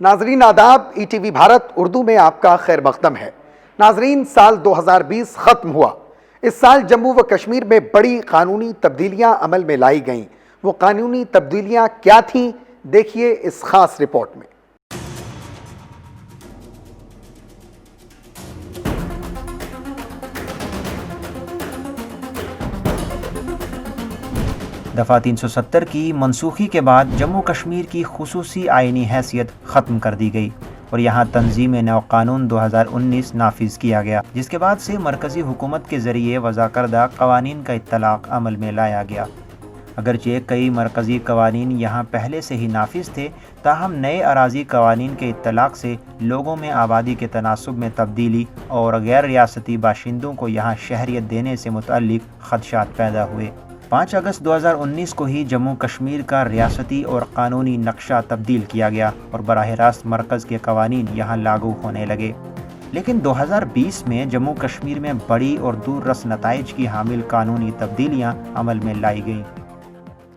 ناظرین آداب، E T V Bharat Urdu میں آپ کا خیر مقدم ہے۔ ناظرین، سال 2020 ختم ہوا۔ اس سال جموں و کشمیر میں بڑی قانونی تبدیلیاں عمل میں لائی گئیں۔ وہ قانونی تبدیلیاں کیا تھیں، دیکھیے اس خاص رپورٹ میں۔ دفعہ 370 کی منسوخی کے بعد جموں کشمیر کی خصوصی آئینی حیثیت ختم کر دی گئی اور یہاں تنظیم نو قانون 2019 نافذ کیا گیا، جس کے بعد سے مرکزی حکومت کے ذریعے وضع کردہ قوانین کا اطلاق عمل میں لایا گیا۔ اگرچہ کئی مرکزی قوانین یہاں پہلے سے ہی نافذ تھے، تاہم نئے اراضی قوانین کے اطلاق سے لوگوں میں آبادی کے تناسب میں تبدیلی اور غیر ریاستی باشندوں کو یہاں شہریت دینے سے متعلق خدشات پیدا ہوئے۔ 5 اگست 2019 کو ہی جموں کشمیر کا ریاستی اور قانونی نقشہ تبدیل کیا گیا اور براہ راست مرکز کے قوانین یہاں لاگو ہونے لگے۔ لیکن 2020 میں جموں کشمیر میں بڑی اور دور رس نتائج کی حامل قانونی تبدیلیاں عمل میں لائی گئیں۔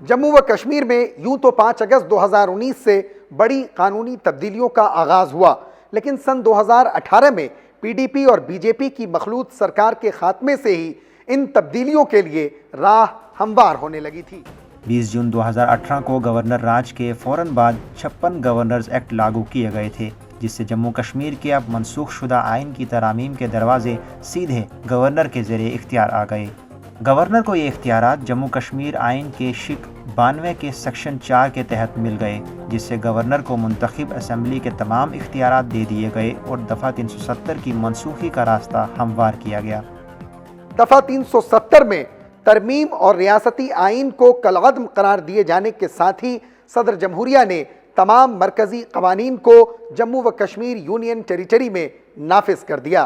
جموں و کشمیر میں یوں تو 5 اگست 2019 سے بڑی قانونی تبدیلیوں کا آغاز ہوا، لیکن سن 2018 میں پی ڈی پی اور بی جے پی کی مخلوط سرکار کے خاتمے سے ہی ان تبدیلیوں کے لیے راہ ہموار ہونے لگی تھی۔ 20 جون 2018 کو گورنر راج کے فوراً بعد 56 گورنرز ایکٹ لاگو کیے گئے تھے، جس سے جموں کشمیر کے اب منسوخ شدہ آئین کی ترامیم کے دروازے سیدھے گورنر کے ذریعے اختیار آ گئے۔ گورنر کو یہ اختیارات جموں کشمیر آئین کے شق 92 کے سیکشن 4 کے تحت مل گئے، جس سے گورنر کو منتخب اسمبلی کے تمام اختیارات دے دیے گئے اور دفعہ 370 کی منسوخی کا راستہ ہموار کیا گیا۔ دفعہ 370 میں ترمیم اور ریاستی آئین کو کالعدم قرار دیے جانے کے ساتھ ہی صدر جمہوریہ نے تمام مرکزی قوانین کو جموں و کشمیر یونین ٹیریٹری میں نافذ کر دیا۔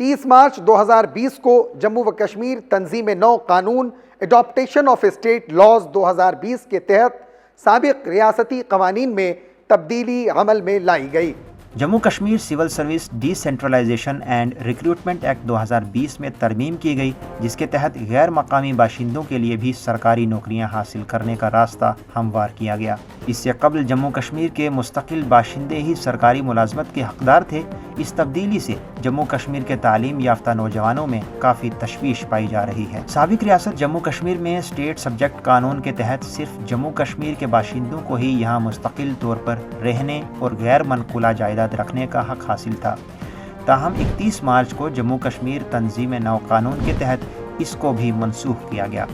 30 مارچ 2020 کو جموں و کشمیر تنظیم نو قانون اڈاپٹیشن آف اسٹیٹ لاز 2020 کے تحت سابق ریاستی قوانین میں تبدیلی عمل میں لائی گئی۔ Jammu Kashmir civil service decentralization and recruitment act 2020 میں ترمیم کی گئی، جس کے تحت غیر مقامی باشندوں کے لیے بھی سرکاری نوکریاں حاصل کرنے کا راستہ ہموار کیا گیا۔ اس سے قبل جموں کشمیر کے مستقل باشندے ہی سرکاری ملازمت کے حقدار تھے۔ اس تبدیلی سے جموں کشمیر کے تعلیم یافتہ نوجوانوں میں کافی تشویش پائی جا رہی ہے۔ سابق ریاست جموں کشمیر میں اسٹیٹ سبجیکٹ قانون کے تحت صرف جموں کشمیر کے باشندوں کو ہی یہاں مستقل طور پر رہنے اور غیر منقولہ جائیداد رکھنے کا حق حاصل تھا، تاہم 31 مارچ کو جموں کشمیر تنظیم نو قانون کے تحت اس کو بھی منسوخ کیا گیا۔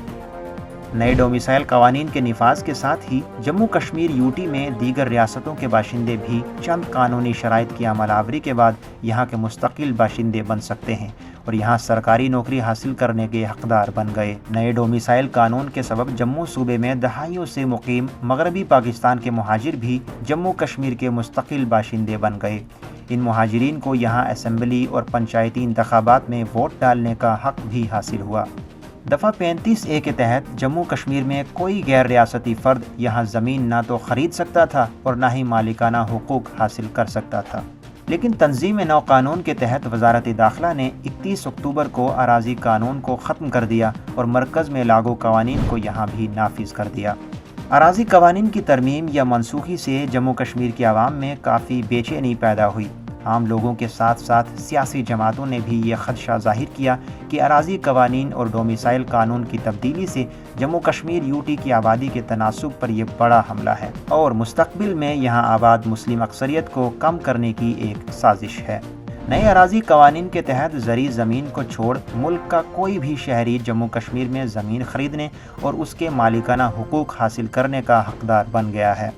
نئے ڈومیسائل قوانین کے نفاذ کے ساتھ ہی جموں کشمیر یو ٹی میں دیگر ریاستوں کے باشندے بھی چند قانونی شرائط کی عمل آوری کے بعد یہاں کے مستقل باشندے بن سکتے ہیں اور یہاں سرکاری نوکری حاصل کرنے کے حقدار بن گئے۔ نئے ڈومیسائل قانون کے سبب جموں صوبے میں دہائیوں سے مقیم مغربی پاکستان کے مہاجر بھی جموں کشمیر کے مستقل باشندے بن گئے۔ ان مہاجرین کو یہاں اسمبلی اور پنچایتی انتخابات میں ووٹ ڈالنے کا حق بھی حاصل ہوا۔ دفعہ 35A کے تحت جموں کشمیر میں کوئی غیر ریاستی فرد یہاں زمین نہ تو خرید سکتا تھا اور نہ ہی مالکانہ حقوق حاصل کر سکتا تھا، لیکن تنظیم نو قانون کے تحت وزارت داخلہ نے 31 اکتوبر کو اراضی قانون کو ختم کر دیا اور مرکز میں لاگو قوانین کو یہاں بھی نافذ کر دیا۔ اراضی قوانین کی ترمیم یا منسوخی سے جموں کشمیر کی عوام میں کافی بے چینی پیدا ہوئی۔ عام لوگوں کے ساتھ ساتھ سیاسی جماعتوں نے بھی یہ خدشہ ظاہر کیا کہ اراضی قوانین اور ڈومیسائل قانون کی تبدیلی سے جموں کشمیر یو ٹی کی آبادی کے تناسب پر یہ بڑا حملہ ہے اور مستقبل میں یہاں آباد مسلم اکثریت کو کم کرنے کی ایک سازش ہے۔ نئے اراضی قوانین کے تحت زرعی زمین کو چھوڑ ملک کا کوئی بھی شہری جموں کشمیر میں زمین خریدنے اور اس کے مالکانہ حقوق حاصل کرنے کا حقدار بن گیا ہے۔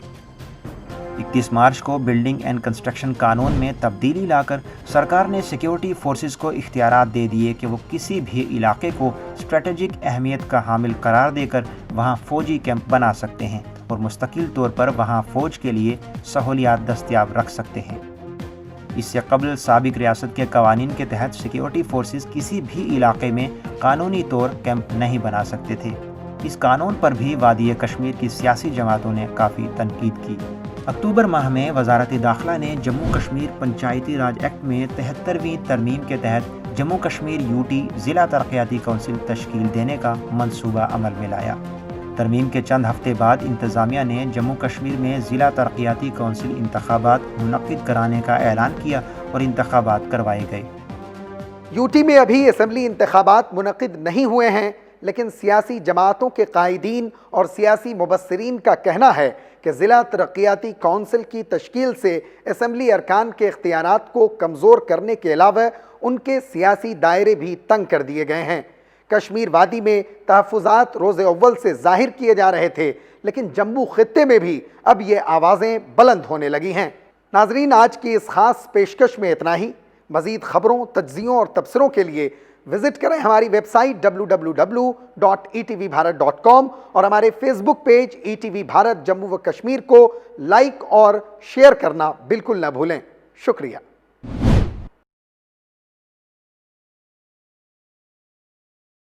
31 مارچ کو بلڈنگ اینڈ کنسٹرکشن قانون میں تبدیلی لا کر سرکار نے سیکیورٹی فورسز کو اختیارات دے دیے کہ وہ کسی بھی علاقے کو اسٹریٹجک اہمیت کا حامل قرار دے کر وہاں فوجی کیمپ بنا سکتے ہیں اور مستقل طور پر وہاں فوج کے لیے سہولیات دستیاب رکھ سکتے ہیں۔ اس سے قبل سابق ریاست کے قوانین کے تحت سیکیورٹی فورسز کسی بھی علاقے میں قانونی طور کیمپ نہیں بنا سکتے تھے۔ اس قانون پر بھی وادی کشمیر کی سیاسی جماعتوں نے کافی تنقید کی۔ اکتوبر ماہ میں وزارت داخلہ نے جموں کشمیر پنچایتی راج ایکٹ میں 73ویں ترمیم کے تحت جموں کشمیر یو ٹی ضلع ترقیاتی کونسل تشکیل دینے کا منصوبہ عمل میں لایا۔ ترمیم کے چند ہفتے بعد انتظامیہ نے جموں کشمیر میں ضلع ترقیاتی کونسل انتخابات منعقد کرانے کا اعلان کیا اور انتخابات کروائے گئے۔ یوٹی میں ابھی اسمبلی انتخابات منعقد نہیں ہوئے ہیں، لیکن سیاسی جماعتوں کے قائدین اور سیاسی مبصرین کا کہنا ہے کہ ضلع ترقیاتی کونسل کی تشکیل سے اسمبلی ارکان کے اختیارات کو کمزور کرنے کے علاوہ ان کے سیاسی دائرے بھی تنگ کر دیے گئے ہیں۔ کشمیر وادی میں تحفظات روز اول سے ظاہر کیے جا رہے تھے، لیکن جموں خطے میں بھی اب یہ آوازیں بلند ہونے لگی ہیں۔ ناظرین، آج کی اس خاص پیشکش میں اتنا ہی۔ مزید خبروں، تجزیوں اور تبصروں کے لیے وزٹ کریں ہماری ویب سائٹ www.etvbharat.com اور ہمارے فیس بک پیج ETV بھارت جموں و کشمیر کو لائک اور شیئر کرنا بالکل نہ بھولیں۔ شکریہ۔